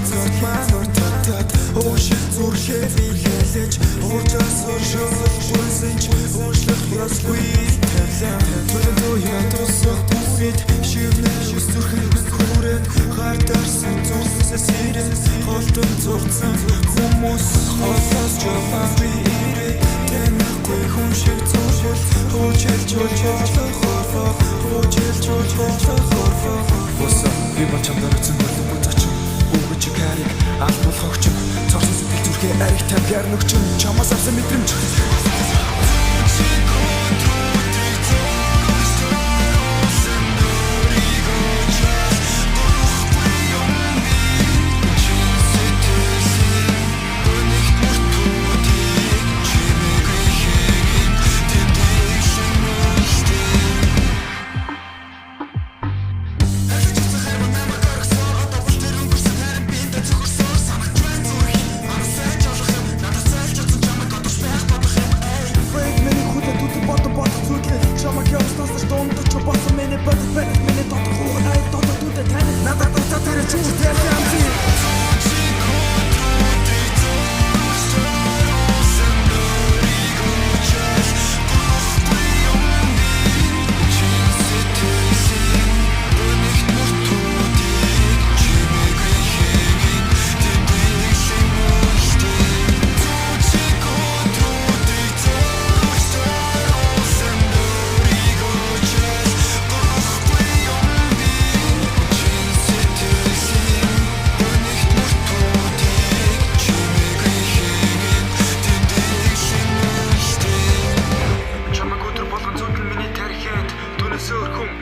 цот манор татад Ошиг зүрхээ биелэж Уужаас оршуулгүйсэнч Уушлах ёсгүй тавлаа Төлөв туяа тусах бүхит Шивнэ шүс зүрхэн хүрээд Хартарсан зүрхсээ сирэн Холтон зурцсан хүмүүс Холоос жопан биирээ Тэнэхгүй хүн шиг зүрхэл Хуучилж хорфоо Хуучилж хорфоо Боса би бол чамдаа нүцэн болон буцаачин Өгөж чикарик аль болох огч Цогсон сэтгэл зүрхээ арих тавьяар нөгчөн Чамаас авсан мэдрэмж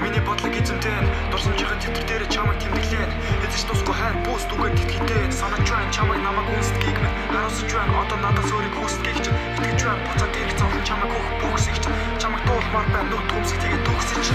Миний бодлого эзэмдэн дурсамжийн тэтэр дээр чамайг тэмдэглэн эзэж тусгүй хайр бууст үгээд итгэдэн санаж байна чамайг намайг үнсдгийг минь харуулж байна одоо надаас өөрийг хүсдгийг ч итгэж байна буцаад ирэх зовлон чамайг хөөх бүгсэж чамайг дуулмаар байна нүд төмсөг тэгээд төгсөж